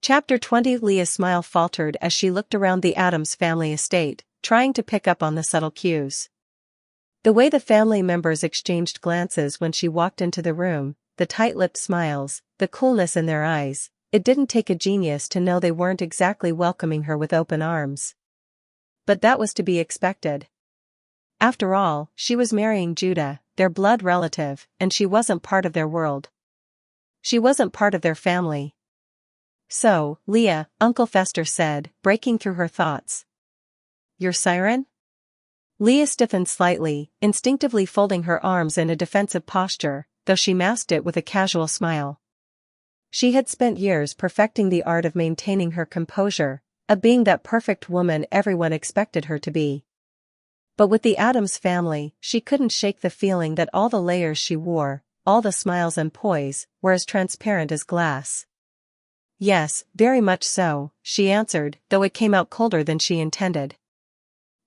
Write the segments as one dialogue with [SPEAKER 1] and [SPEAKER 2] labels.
[SPEAKER 1] Chapter 20. Leah's smile faltered as she looked around the Addams family estate, trying to pick up on the subtle cues. The way the family members exchanged glances when she walked into the room, the tight-lipped smiles, the coolness in their eyes, it didn't take a genius to know they weren't exactly welcoming her with open arms. But that was to be expected. After all, she was marrying Judah, their blood relative, and she wasn't part of their world. She wasn't part of their family. "So, Leah," Uncle Fester said, breaking through her thoughts. "Your siren?" Leah stiffened slightly, instinctively folding her arms in a defensive posture, though she masked it with a casual smile. She had spent years perfecting the art of maintaining her composure, of being that perfect woman everyone expected her to be. But with the Addams family, she couldn't shake the feeling that all the layers she wore, all the smiles and poise, were as transparent as glass. "Yes, very much so," she answered, though it came out colder than she intended.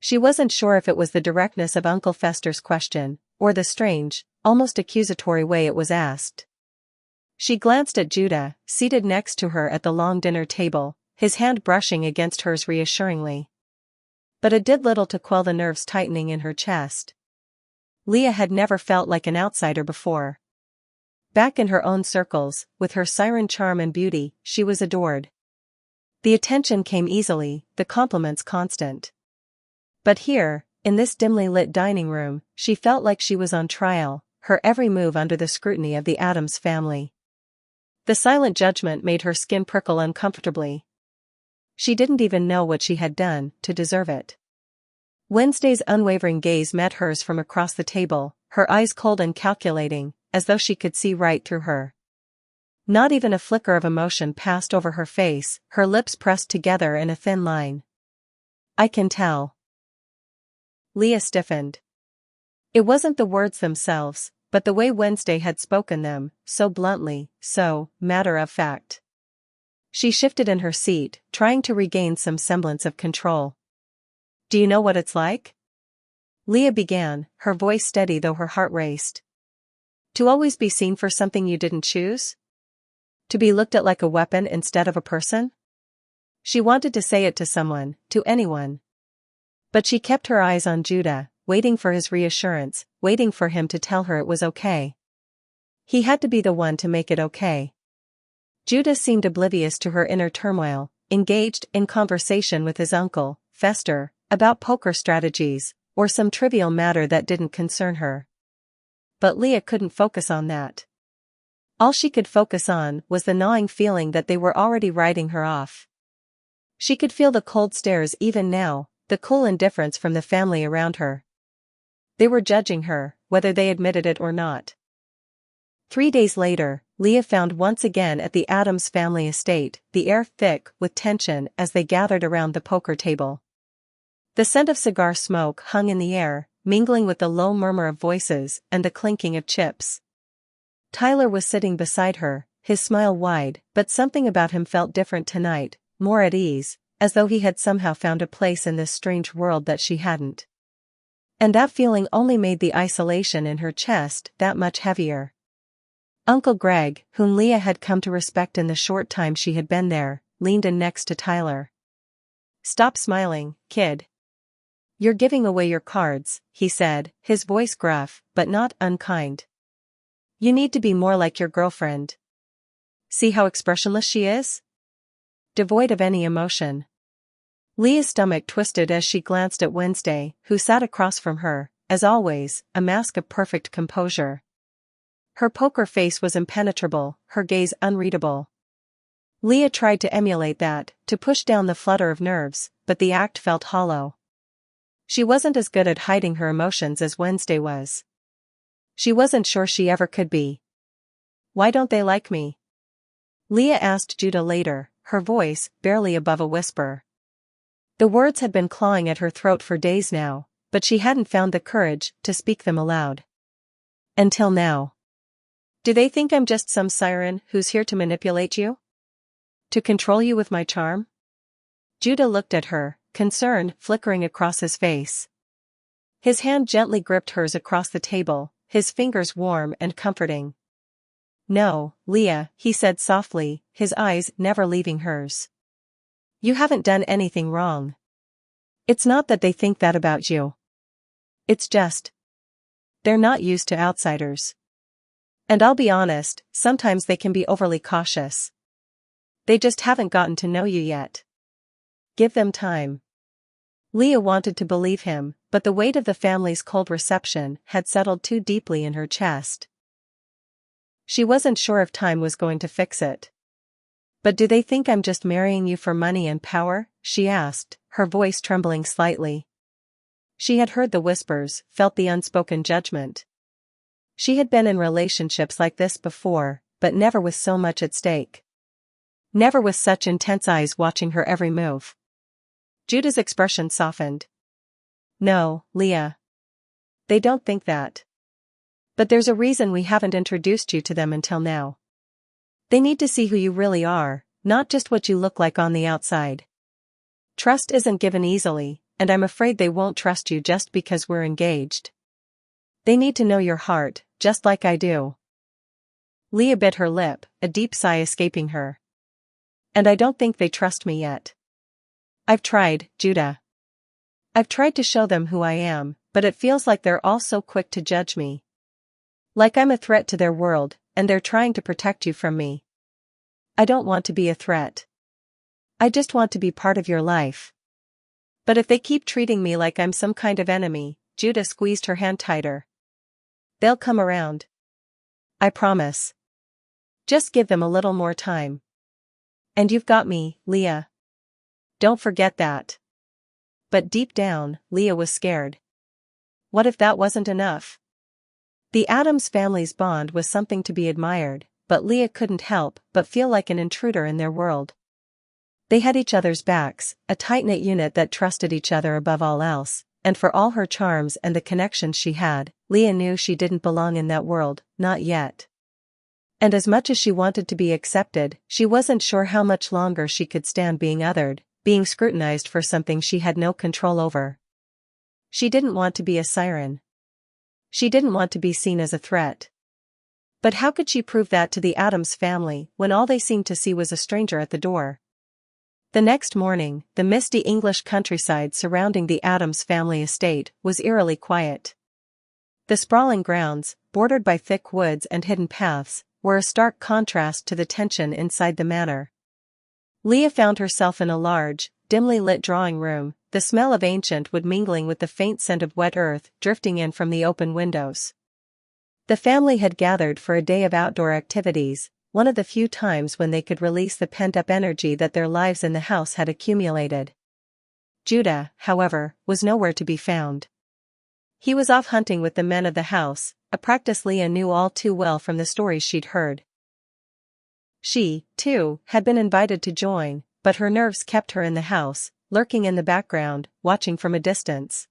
[SPEAKER 1] She wasn't sure if it was the directness of Uncle Fester's question, or the strange, almost accusatory way it was asked. She glanced at Judah, seated next to her at the long dinner table, his hand brushing against hers reassuringly. But it did little to quell the nerves tightening in her chest. Leah had never felt like an outsider before. Back in her own circles, with her siren charm and beauty, she was adored. The attention came easily, the compliments constant. But here, in this dimly lit dining room, she felt like she was on trial, her every move under the scrutiny of the Addams family. The silent judgment made her skin prickle uncomfortably. She didn't even know what she had done to deserve it. Wednesday's unwavering gaze met hers from across the table, her eyes cold and calculating, as though she could see right through her. Not even a flicker of emotion passed over her face, her lips pressed together in a thin line. "I can tell." Leah stiffened. It wasn't the words themselves, but the way Wednesday had spoken them, so bluntly, so matter-of-fact. She shifted in her seat, trying to regain some semblance of control. "Do you know what it's like?" Leah began, her voice steady though her heart raced. "To always be seen for something you didn't choose? To be looked at like a weapon instead of a person?" She wanted to say it to someone, to anyone. But she kept her eyes on Judah, waiting for his reassurance, waiting for him to tell her it was okay. He had to be the one to make it okay. Judah seemed oblivious to her inner turmoil, engaged in conversation with his uncle, Fester, about poker strategies, or some trivial matter that didn't concern her. But Leah couldn't focus on that. All she could focus on was the gnawing feeling that they were already writing her off. She could feel the cold stares even now, the cool indifference from the family around her. They were judging her, whether they admitted it or not. 3 days later, Leah found once again at the Addams family estate, the air thick with tension as they gathered around the poker table. The scent of cigar smoke hung in the air, mingling with the low murmur of voices and the clinking of chips. Tyler was sitting beside her, his smile wide, but something about him felt different tonight, more at ease, as though he had somehow found a place in this strange world that she hadn't. And that feeling only made the isolation in her chest that much heavier. Uncle Greg, whom Leah had come to respect in the short time she had been there, leaned in next to Tyler. "Stop smiling, kid. You're giving away your cards," he said, his voice gruff, but not unkind. "You need to be more like your girlfriend. See how expressionless she is? Devoid of any emotion." Leah's stomach twisted as she glanced at Wednesday, who sat across from her, as always, a mask of perfect composure. Her poker face was impenetrable, her gaze unreadable. Leah tried to emulate that, to push down the flutter of nerves, but the act felt hollow. She wasn't as good at hiding her emotions as Wednesday was. She wasn't sure she ever could be. "Why don't they like me?" Leah asked Judah later, her voice barely above a whisper. The words had been clawing at her throat for days now, but she hadn't found the courage to speak them aloud. Until now. "Do they think I'm just some siren who's here to manipulate you? To control you with my charm?" Judah looked at her, concern flickering across his face. His hand gently gripped hers across the table, his fingers warm and comforting. No, Leah, he said softly, his eyes never leaving hers. You haven't done anything wrong. It's not that they think that about you. It's just, they're not used to outsiders. And I'll be honest, sometimes they can be overly cautious. They just haven't gotten to know you yet. Give them time. Leah wanted to believe him, but the weight of the family's cold reception had settled too deeply in her chest. She wasn't sure if time was going to fix it. But do they think I'm just marrying you for money and power? She asked, her voice trembling slightly. She had heard the whispers, felt the unspoken judgment. She had been in relationships like this before, but never with so much at stake. Never with such intense eyes watching her every move. Judah's expression softened. No, Leah. They don't think that. But there's a reason we haven't introduced you to them until now. They need to see who you really are, not just what you look like on the outside. Trust isn't given easily, and I'm afraid they won't trust you just because we're engaged. They need to know your heart, just like I do. Leah bit her lip, a deep sigh escaping her. And I don't think they trust me yet. I've tried, Judah. I've tried to show them who I am, but it feels like they're all so quick to judge me. Like I'm a threat to their world, and they're trying to protect you from me. I don't want to be a threat. I just want to be part of your life. But if they keep treating me like I'm some kind of enemy, Judah squeezed her hand tighter. They'll come around. I promise. Just give them a little more time. And you've got me, Leah. Don't forget that. But deep down, Leah was scared. What if that wasn't enough? The Addams family's bond was something to be admired, but Leah couldn't help but feel like an intruder in their world. They had each other's backs, a tight-knit unit that trusted each other above all else, and for all her charms and the connections she had, Leah knew she didn't belong in that world, not yet. And as much as she wanted to be accepted, she wasn't sure how much longer she could stand being othered, being scrutinized for something she had no control over. She didn't want to be a siren. She didn't want to be seen as a threat. But how could she prove that to the Addams family when all they seemed to see was a stranger at the door? The next morning, the misty English countryside surrounding the Addams family estate was eerily quiet. The sprawling grounds, bordered by thick woods and hidden paths, were a stark contrast to the tension inside the manor. Leah found herself in a large, dimly lit drawing room, the smell of ancient wood mingling with the faint scent of wet earth drifting in from the open windows. The family had gathered for a day of outdoor activities, one of the few times when they could release the pent-up energy that their lives in the house had accumulated. Judah, however, was nowhere to be found. He was off hunting with the men of the house, a practice Leah knew all too well from the stories she'd heard. She, too, had been invited to join, but her nerves kept her in the house, lurking in the background, watching from a distance.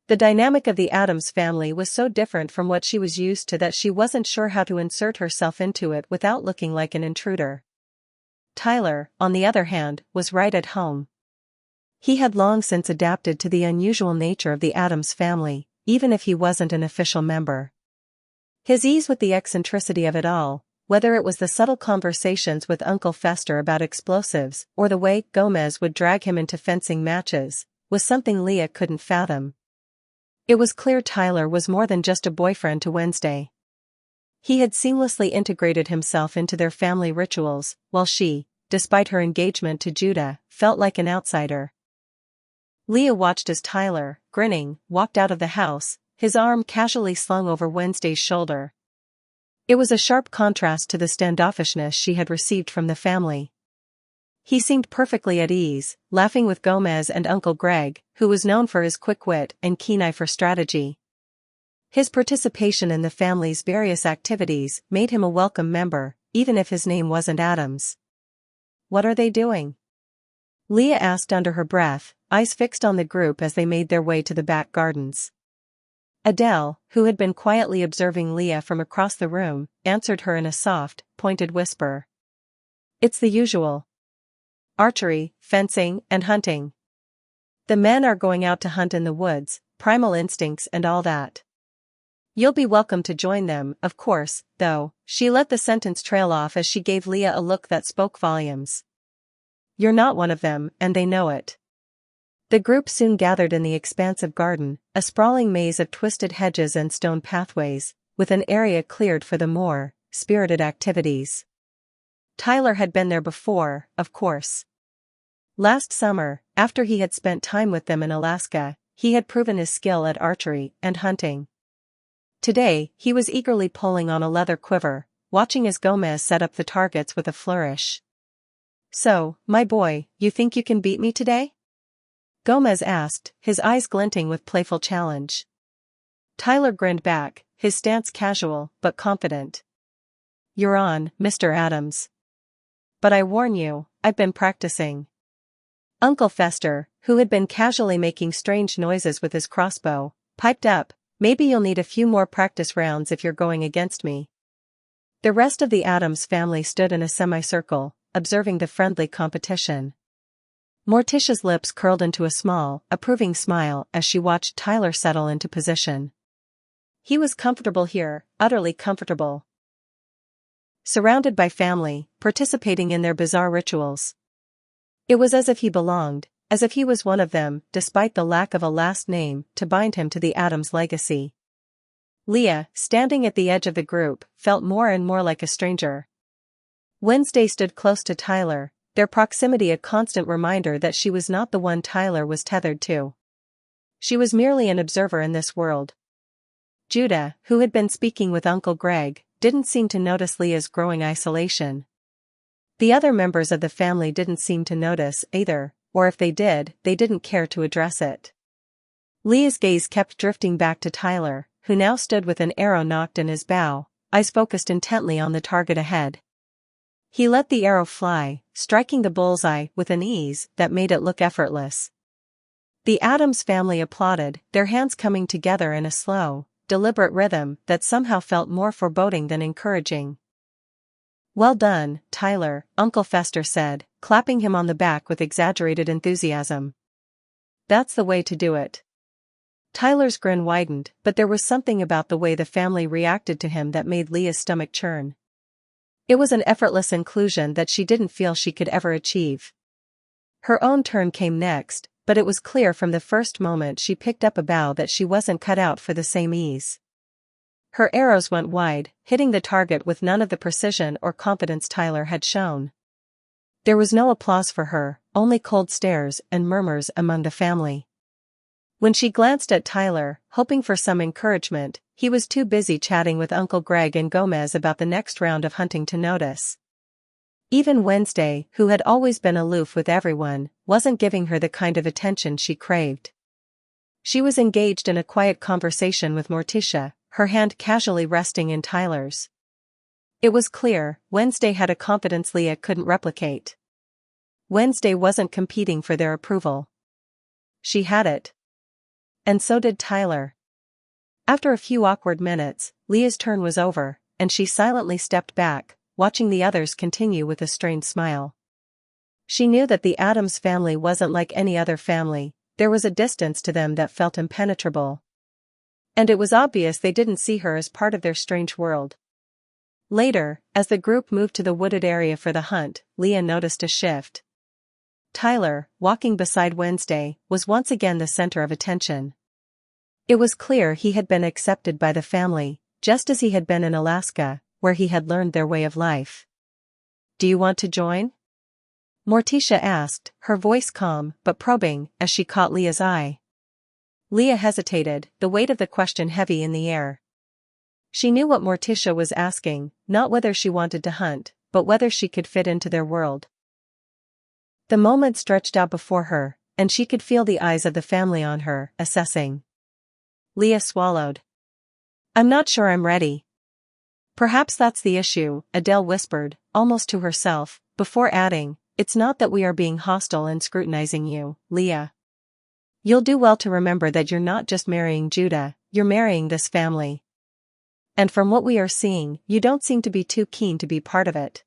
[SPEAKER 1] The dynamic of the Addams family was so different from what she was used to that she wasn't sure how to insert herself into it without looking like an intruder. Tyler, on the other hand, was right at home. He had long since adapted to the unusual nature of the Addams family, even if he wasn't an official member. His ease with the eccentricity of it all, whether it was the subtle conversations with Uncle Fester about explosives or the way Gomez would drag him into fencing matches, was something Leah couldn't fathom. It was clear Tyler was more than just a boyfriend to Wednesday. He had seamlessly integrated himself into their family rituals, while she, despite her engagement to Judah, felt like an outsider. Leah watched as Tyler, grinning, walked out of the house, his arm casually slung over Wednesday's shoulder. It was a sharp contrast to the standoffishness she had received from the family. He seemed perfectly at ease, laughing with Gomez and Uncle Greg, who was known for his quick wit and keen eye for strategy. His participation in the family's various activities made him a welcome member, even if his name wasn't Addams. "What are they doing?" Leah asked under her breath, eyes fixed on the group as they made their way to the back gardens. Adele, who had been quietly observing Leah from across the room, answered her in a soft, pointed whisper. "It's the usual. Archery, fencing, and hunting. The men are going out to hunt in the woods, primal instincts and all that." You'll be welcome to join them, of course, though." She let the sentence trail off as she gave Leah a look that spoke volumes. "You're not one of them, and they know it." The group soon gathered in the expansive garden, a sprawling maze of twisted hedges and stone pathways, with an area cleared for the more spirited activities. Tyler had been there before, of course. Last summer, after he had spent time with them in Alaska, he had proven his skill at archery and hunting. Today, he was eagerly pulling on a leather quiver, watching as Gomez set up the targets with a flourish. "So, my boy, you think you can beat me today?" Gomez asked, his eyes glinting with playful challenge. Tyler grinned back, his stance casual but confident. "You're on, Mr. Addams. But I warn you, I've been practicing." Uncle Fester, who had been casually making strange noises with his crossbow, piped up, "Maybe you'll need a few more practice rounds if you're going against me." The rest of the Addams family stood in a semicircle, observing the friendly competition. Morticia's lips curled into a small, approving smile as she watched Tyler settle into position. He was comfortable here, utterly comfortable. Surrounded by family, participating in their bizarre rituals. It was as if he belonged, as if he was one of them, despite the lack of a last name to bind him to the Addams legacy. Leah, standing at the edge of the group, felt more and more like a stranger. Wednesday stood close to Tyler, their proximity a constant reminder that she was not the one Tyler was tethered to. She was merely an observer in this world. Judah, who had been speaking with Uncle Greg, didn't seem to notice Leah's growing isolation. The other members of the family didn't seem to notice either, or if they did, they didn't care to address it. Leah's gaze kept drifting back to Tyler, who now stood with an arrow nocked in his bow, eyes focused intently on the target ahead. He let the arrow fly, striking the bullseye with an ease that made it look effortless. The Addams family applauded, their hands coming together in a slow, deliberate rhythm that somehow felt more foreboding than encouraging. "Well done, Tyler," Uncle Fester said, clapping him on the back with exaggerated enthusiasm. "That's the way to do it." Tyler's grin widened, but there was something about the way the family reacted to him that made Leah's stomach churn. It was an effortless inclusion that she didn't feel she could ever achieve. Her own turn came next, but it was clear from the first moment she picked up a bow that she wasn't cut out for the same ease. Her arrows went wide, hitting the target with none of the precision or confidence Tyler had shown. There was no applause for her, only cold stares and murmurs among the family. When she glanced at Tyler, hoping for some encouragement, he was too busy chatting with Uncle Greg and Gomez about the next round of hunting to notice. Even Wednesday, who had always been aloof with everyone, wasn't giving her the kind of attention she craved. She was engaged in a quiet conversation with Morticia, her hand casually resting in Tyler's. It was clear, Wednesday had a confidence Leah couldn't replicate. Wednesday wasn't competing for their approval. She had it. And so did Tyler. After a few awkward minutes, Leah's turn was over, and she silently stepped back, watching the others continue with a strained smile. She knew that the Addams family wasn't like any other family, there was a distance to them that felt impenetrable. And it was obvious they didn't see her as part of their strange world. Later, as the group moved to the wooded area for the hunt, Leah noticed a shift. Tyler, walking beside Wednesday, was once again the center of attention. It was clear he had been accepted by the family, just as he had been in Alaska, where he had learned their way of life. "Do you want to join?" Morticia asked, her voice calm but probing, as she caught Leah's eye. Leah hesitated, the weight of the question heavy in the air. She knew what Morticia was asking, not whether she wanted to hunt, but whether she could fit into their world. The moment stretched out before her, and she could feel the eyes of the family on her, assessing. Leah swallowed. "I'm not sure I'm ready." "Perhaps that's the issue," Adele whispered, almost to herself, before adding, "It's not that we are being hostile and scrutinizing you, Leah. You'll do well to remember that you're not just marrying Judah, you're marrying this family. And from what we are seeing, you don't seem to be too keen to be part of it."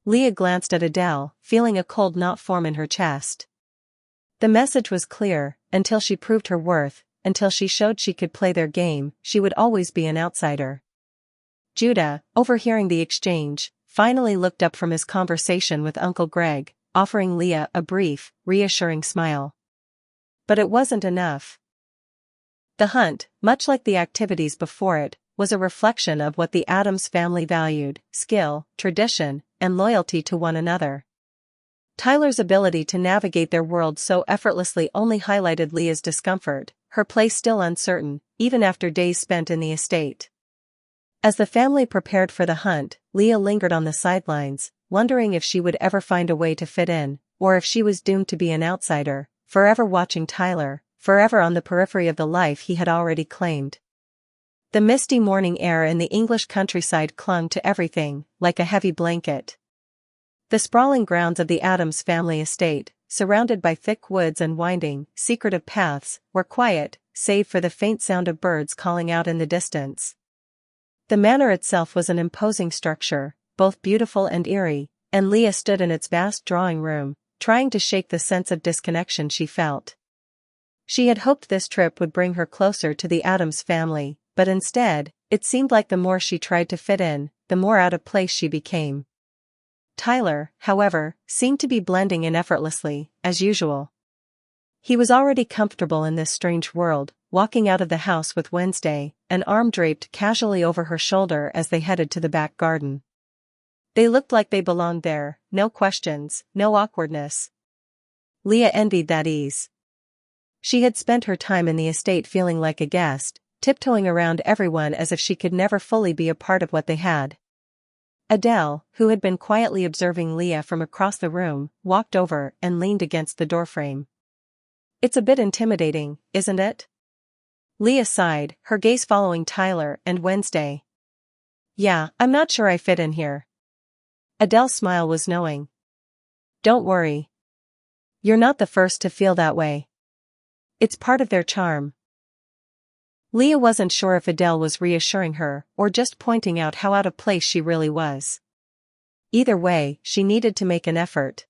[SPEAKER 1] Leah glanced at Adele, feeling a cold knot form in her chest. The message was clear, until she proved her worth, until she showed she could play their game, she would always be an outsider. Judah, overhearing the exchange, finally looked up from his conversation with Uncle Greg, offering Leah a brief, reassuring smile. But it wasn't enough. The hunt, much like the activities before it, was a reflection of what the Addams family valued: skill, tradition, and loyalty to one another. Tyler's ability to navigate their world so effortlessly only highlighted Leah's discomfort, her place still uncertain, even after days spent in the estate. As the family prepared for the hunt, Leah lingered on the sidelines, wondering if she would ever find a way to fit in, or if she was doomed to be an outsider, forever watching Tyler, forever on the periphery of the life he had already claimed. The misty morning air in the English countryside clung to everything, like a heavy blanket. The sprawling grounds of the Addams family estate, surrounded by thick woods and winding, secretive paths, were quiet, save for the faint sound of birds calling out in the distance. The manor itself was an imposing structure, both beautiful and eerie, and Leah stood in its vast drawing room, trying to shake the sense of disconnection she felt. She had hoped this trip would bring her closer to the Addams family, but instead, it seemed like the more she tried to fit in, the more out of place she became. Tyler, however, seemed to be blending in effortlessly, as usual. He was already comfortable in this strange world, walking out of the house with Wednesday, an arm draped casually over her shoulder as they headed to the back garden. They looked like they belonged there, no questions, no awkwardness. Leah envied that ease. She had spent her time in the estate feeling like a guest, tiptoeing around everyone as if she could never fully be a part of what they had. Adele, who had been quietly observing Leah from across the room, walked over and leaned against the doorframe. "It's a bit intimidating, isn't it?" Leah sighed, her gaze following Tyler and Wednesday. "Yeah, I'm not sure I fit in here." Adele's smile was knowing. "Don't worry. You're not the first to feel that way. It's part of their charm." Leah wasn't sure if Adele was reassuring her or just pointing out how out of place she really was. Either way, she needed to make an effort.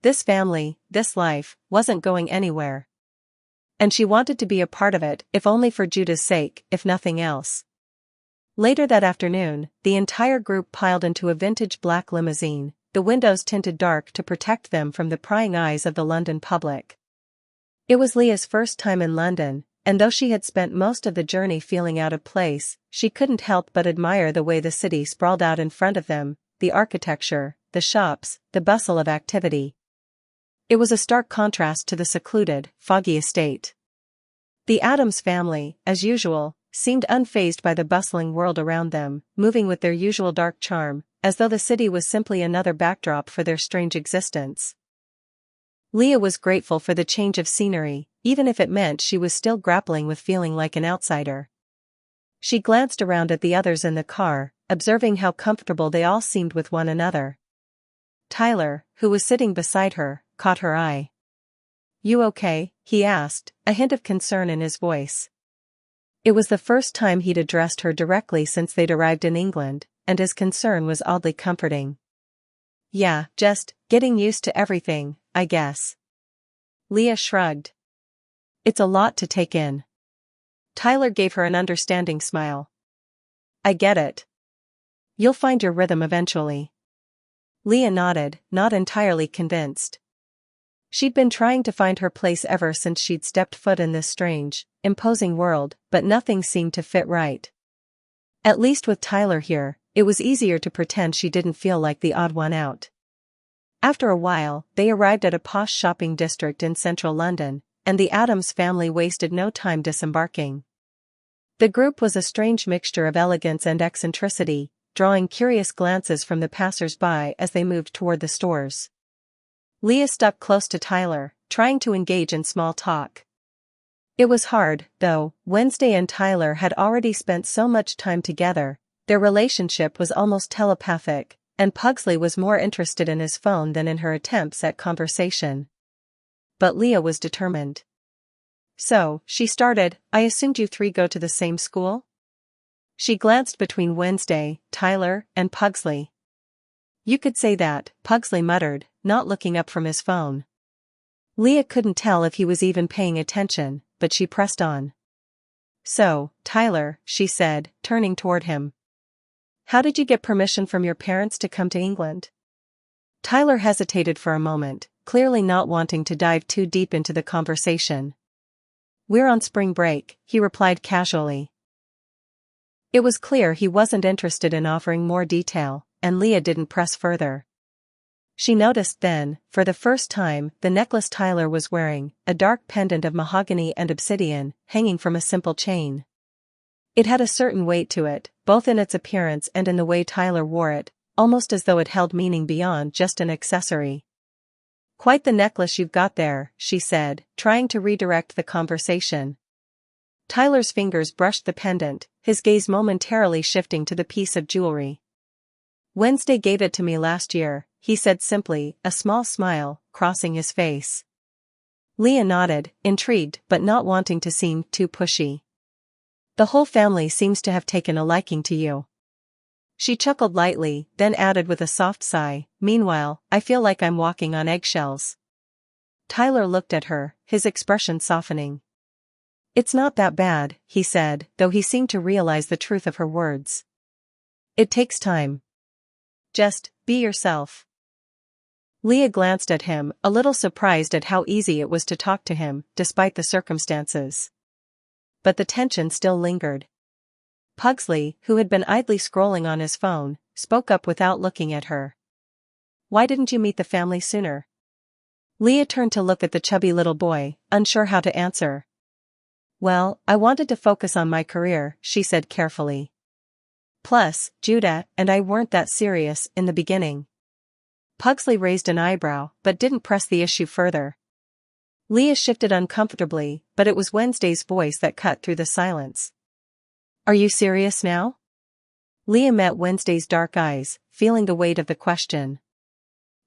[SPEAKER 1] This family, this life, wasn't going anywhere. And she wanted to be a part of it, if only for Judah's sake, if nothing else. Later that afternoon, the entire group piled into a vintage black limousine, the windows tinted dark to protect them from the prying eyes of the London public. It was Leah's first time in London, and though she had spent most of the journey feeling out of place, she couldn't help but admire the way the city sprawled out in front of them, the architecture, the shops, the bustle of activity. It was a stark contrast to the secluded, foggy estate. The Addams family, as usual, seemed unfazed by the bustling world around them, moving with their usual dark charm, as though the city was simply another backdrop for their strange existence. Leah was grateful for the change of scenery, even if it meant she was still grappling with feeling like an outsider. She glanced around at the others in the car, observing how comfortable they all seemed with one another. Tyler, who was sitting beside her, caught her eye. "You okay?" he asked, a hint of concern in his voice. It was the first time he'd addressed her directly since they'd arrived in England, and his concern was oddly comforting. "Yeah, just getting used to everything, I guess." Leah shrugged. "It's a lot to take in." Tyler gave her an understanding smile. "I get it. You'll find your rhythm eventually." Leah nodded, not entirely convinced. She'd been trying to find her place ever since she'd stepped foot in this strange, imposing world, but nothing seemed to fit right. At least with Tyler here, it was easier to pretend she didn't feel like the odd one out. After a while, they arrived at a posh shopping district in central London, and the Addams family wasted no time disembarking. The group was a strange mixture of elegance and eccentricity, drawing curious glances from the passers-by as they moved toward the stores. Leah stuck close to Tyler, trying to engage in small talk. It was hard, though. Wednesday and Tyler had already spent so much time together, their relationship was almost telepathic, and Pugsley was more interested in his phone than in her attempts at conversation. But Leah was determined. "So," she started, "I assumed you three go to the same school?" She glanced between Wednesday, Tyler, and Pugsley. "You could say that," Pugsley muttered, not looking up from his phone. Leah couldn't tell if he was even paying attention, but she pressed on. "So, Tyler," she said, turning toward him. "How did you get permission from your parents to come to England?" Tyler hesitated for a moment, clearly not wanting to dive too deep into the conversation. "We're on spring break," he replied casually. It was clear he wasn't interested in offering more detail, and Leah didn't press further. She noticed then, for the first time, the necklace Tyler was wearing, a dark pendant of mahogany and obsidian, hanging from a simple chain. It had a certain weight to it, both in its appearance and in the way Tyler wore it, almost as though it held meaning beyond just an accessory. "Quite the necklace you've got there," she said, trying to redirect the conversation. Tyler's fingers brushed the pendant, his gaze momentarily shifting to the piece of jewelry. "Wednesday gave it to me last year," he said simply, a small smile crossing his face. Leah nodded, intrigued but not wanting to seem too pushy. "The whole family seems to have taken a liking to you." She chuckled lightly, then added with a soft sigh, "Meanwhile, I feel like I'm walking on eggshells." Tyler looked at her, his expression softening. "It's not that bad," he said, though he seemed to realize the truth of her words. "It takes time. Just be yourself." Leah glanced at him, a little surprised at how easy it was to talk to him, despite the circumstances. But the tension still lingered. Pugsley, who had been idly scrolling on his phone, spoke up without looking at her. "Why didn't you meet the family sooner?" Leah turned to look at the chubby little boy, unsure how to answer. "Well, I wanted to focus on my career," she said carefully. "Plus, Judah and I weren't that serious in the beginning." Pugsley raised an eyebrow, but didn't press the issue further. Leah shifted uncomfortably, but it was Wednesday's voice that cut through the silence. "Are you serious now?" Leah met Wednesday's dark eyes, feeling the weight of the question.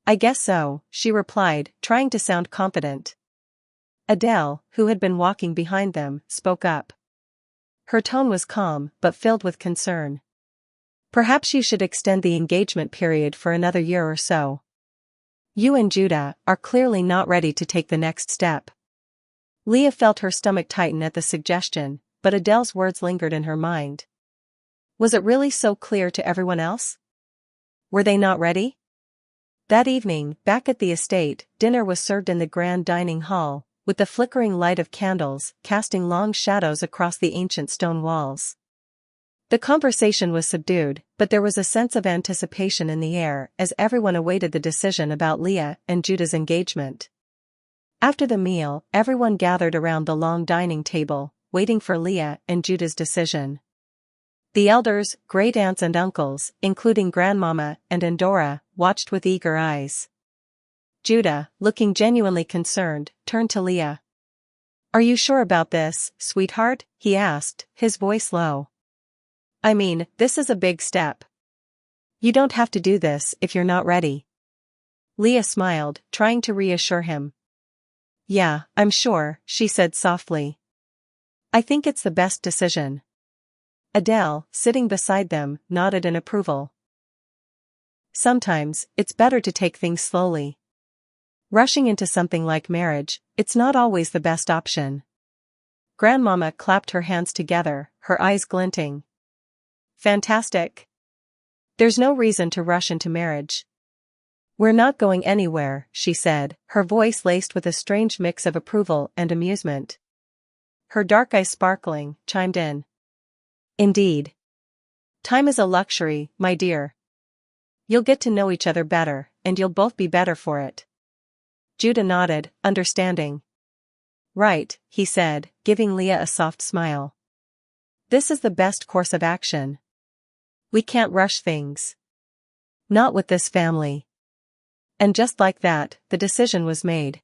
[SPEAKER 1] "I guess so," she replied, trying to sound confident. Adele, who had been walking behind them, spoke up. Her tone was calm, but filled with concern. "Perhaps you should extend the engagement period for another year or so. You and Judah are clearly not ready to take the next step." Leah felt her stomach tighten at the suggestion, but Adele's words lingered in her mind. Was it really so clear to everyone else? Were they not ready? That evening, back at the estate, dinner was served in the grand dining hall, with the flickering light of candles casting long shadows across the ancient stone walls. The conversation was subdued, but there was a sense of anticipation in the air as everyone awaited the decision about Leah and Judah's engagement. After the meal, everyone gathered around the long dining table, waiting for Leah and Judah's decision. The elders, great-aunts and uncles, including Grandmama and Endora, watched with eager eyes. Judah, looking genuinely concerned, turned to Leah. "Are you sure about this, sweetheart?" he asked, his voice low. "I mean, this is a big step. You don't have to do this if you're not ready." Leah smiled, trying to reassure him. "Yeah, I'm sure," she said softly. "I think it's the best decision." Adele, sitting beside them, nodded in approval. "Sometimes, it's better to take things slowly. Rushing into something like marriage, it's not always the best option." Grandmama clapped her hands together, her eyes glinting. "Fantastic. There's no reason to rush into marriage." "We're not going anywhere," she said, her voice laced with a strange mix of approval and amusement. Her dark eyes sparkling, chimed in. "Indeed. Time is a luxury, my dear. You'll get to know each other better, and you'll both be better for it." Judah nodded, understanding. "Right," he said, giving Leah a soft smile. "This is the best course of action. We can't rush things. Not with this family." And just like that, the decision was made.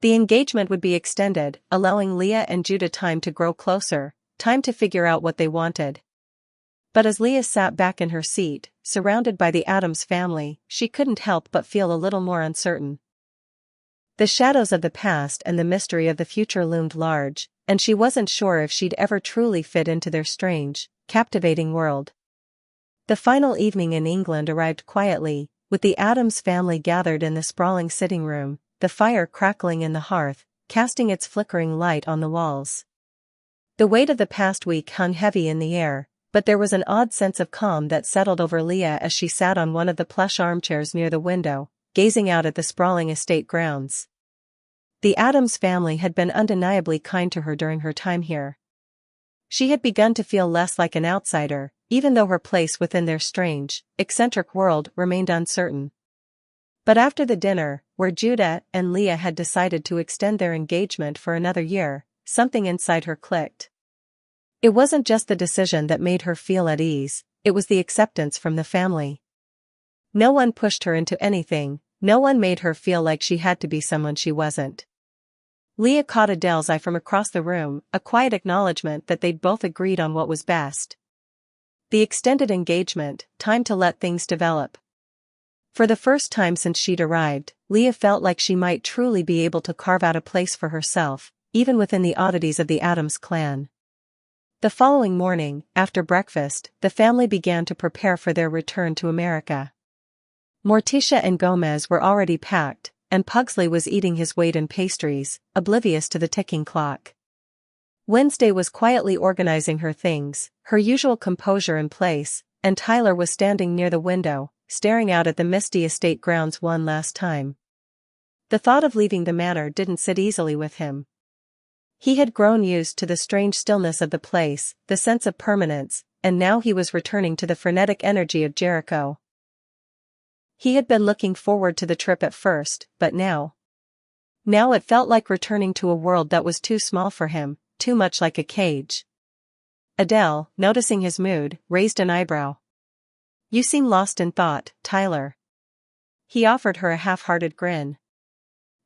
[SPEAKER 1] The engagement would be extended, allowing Leah and Judah time to grow closer, time to figure out what they wanted. But as Leah sat back in her seat, surrounded by the Addams family, she couldn't help but feel a little more uncertain. The shadows of the past and the mystery of the future loomed large, and she wasn't sure if she'd ever truly fit into their strange, captivating world. The final evening in England arrived quietly, with the Addams family gathered in the sprawling sitting room, the fire crackling in the hearth, casting its flickering light on the walls. The weight of the past week hung heavy in the air, but there was an odd sense of calm that settled over Leah as she sat on one of the plush armchairs near the window, gazing out at the sprawling estate grounds. The Addams family had been undeniably kind to her during her time here. She had begun to feel less like an outsider, even though her place within their strange, eccentric world remained uncertain. But after the dinner, where Judah and Leah had decided to extend their engagement for another year, something inside her clicked. It wasn't just the decision that made her feel at ease, it was the acceptance from the family. No one pushed her into anything, no one made her feel like she had to be someone she wasn't. Leah caught Adele's eye from across the room, a quiet acknowledgement that they'd both agreed on what was best. The extended engagement, time to let things develop. For the first time since she'd arrived, Leah felt like she might truly be able to carve out a place for herself, even within the oddities of the Addams clan. The following morning, after breakfast, the family began to prepare for their return to America. Morticia and Gomez were already packed, and Pugsley was eating his weight in pastries, oblivious to the ticking clock. Wednesday was quietly organizing her things, her usual composure in place, and Tyler was standing near the window, staring out at the misty estate grounds one last time. The thought of leaving the manor didn't sit easily with him. He had grown used to the strange stillness of the place, the sense of permanence, and now he was returning to the frenetic energy of Jericho. He had been looking forward to the trip at first, but now it felt like returning to a world that was too small for him, too much like a cage. Adele, noticing his mood, raised an eyebrow. "You seem lost in thought, Tyler." He offered her a half-hearted grin.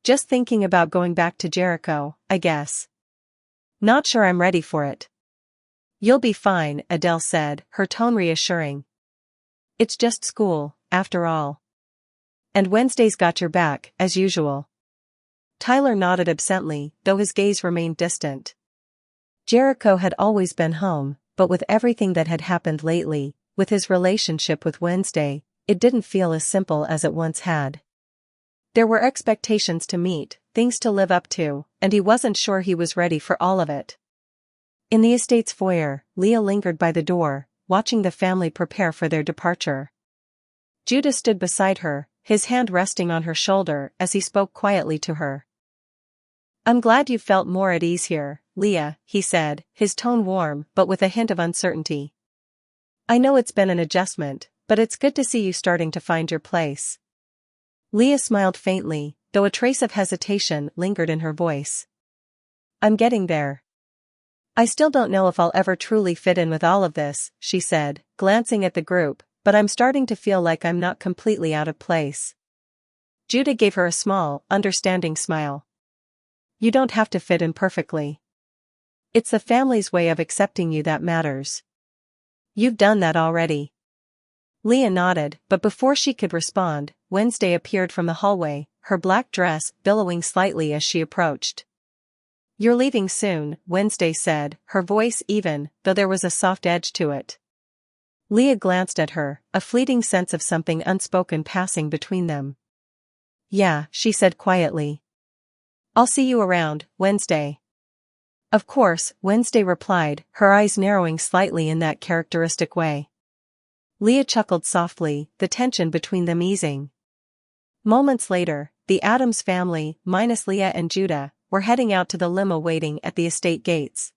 [SPEAKER 1] "Just thinking about going back to Jericho, I guess. Not sure I'm ready for it." "You'll be fine," Adele said, her tone reassuring. "It's just school, after all. And Wednesday's got your back, as usual." Tyler nodded absently, though his gaze remained distant. Jericho had always been home, but with everything that had happened lately, with his relationship with Wednesday, it didn't feel as simple as it once had. There were expectations to meet, things to live up to, and he wasn't sure he was ready for all of it. In the estate's foyer, Leah lingered by the door, watching the family prepare for their departure. Judah stood beside her, his hand resting on her shoulder as he spoke quietly to her. "I'm glad you felt more at ease here, Leah," he said, his tone warm but with a hint of uncertainty. "I know it's been an adjustment, but it's good to see you starting to find your place." Leah smiled faintly, though a trace of hesitation lingered in her voice. "I'm getting there. I still don't know if I'll ever truly fit in with all of this," she said, glancing at the group, "but I'm starting to feel like I'm not completely out of place." Judah gave her a small, understanding smile. "You don't have to fit in perfectly. It's the family's way of accepting you that matters. You've done that already." Leah nodded, but before she could respond, Wednesday appeared from the hallway, her black dress billowing slightly as she approached. "You're leaving soon," Wednesday said, her voice even, though there was a soft edge to it. Leah glanced at her, a fleeting sense of something unspoken passing between them. "Yeah," she said quietly. "I'll see you around, Wednesday." "Of course," Wednesday replied, her eyes narrowing slightly in that characteristic way. Leah chuckled softly, the tension between them easing. Moments later, the Addams family, minus Leah and Judah, were heading out to the limo waiting at the estate gates.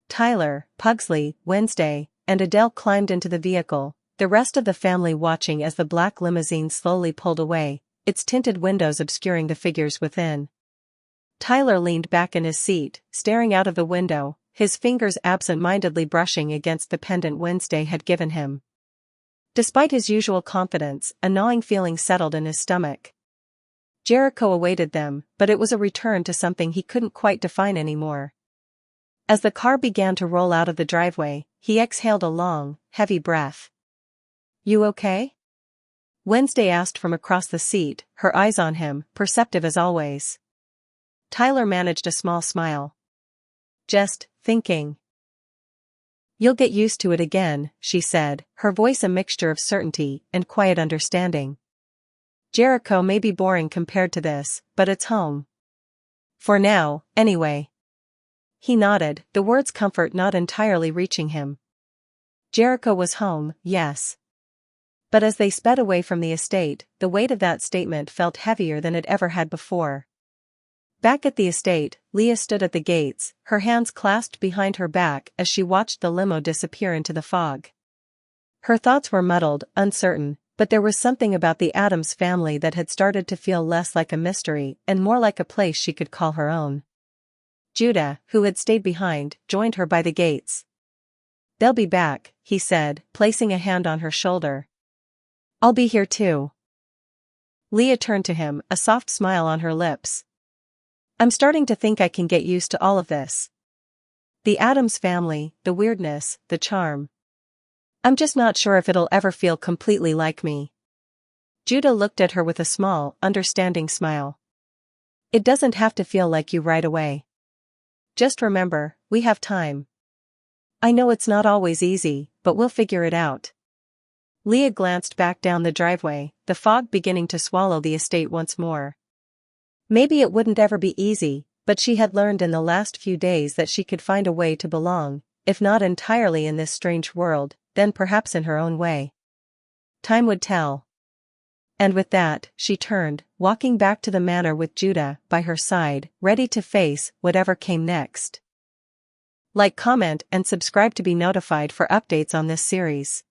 [SPEAKER 1] Tyler, Pugsley, Wednesday, and Adele climbed into the vehicle, the rest of the family watching as the black limousine slowly pulled away, its tinted windows obscuring the figures within. Tyler leaned back in his seat, staring out of the window, his fingers absent-mindedly brushing against the pendant Wednesday had given him. Despite his usual confidence, a gnawing feeling settled in his stomach. Jericho awaited them, but it was a return to something he couldn't quite define anymore. As the car began to roll out of the driveway, he exhaled a long, heavy breath. "You okay?" Wednesday asked from across the seat, her eyes on him, perceptive as always. Tyler managed a small smile. "Just thinking." "You'll get used to it again," she said, her voice a mixture of certainty and quiet understanding. "Jericho may be boring compared to this, but it's home." For now, anyway. He nodded, the word's comfort not entirely reaching him. Jericho was home, yes. But as they sped away from the estate, the weight of that statement felt heavier than it ever had before. Back at the estate, Leah stood at the gates, her hands clasped behind her back as she watched the limo disappear into the fog. Her thoughts were muddled, uncertain, but there was something about the Addams family that had started to feel less like a mystery and more like a place she could call her own. Judah, who had stayed behind, joined her by the gates. "They'll be back," he said, placing a hand on her shoulder. "I'll be here too." Leah turned to him, a soft smile on her lips. "I'm starting to think I can get used to all of this. The Addams family, the weirdness, the charm. I'm just not sure if it'll ever feel completely like me." Judah looked at her with a small, understanding smile. "It doesn't have to feel like you right away. Just remember, we have time. I know it's not always easy, but we'll figure it out." Leah glanced back down the driveway, the fog beginning to swallow the estate once more. Maybe it wouldn't ever be easy, but she had learned in the last few days that she could find a way to belong, if not entirely in this strange world, then perhaps in her own way. Time would tell. And with that, she turned, walking back to the manor with Judah by her side, ready to face whatever came next. Like, comment, and subscribe to be notified for updates on this series.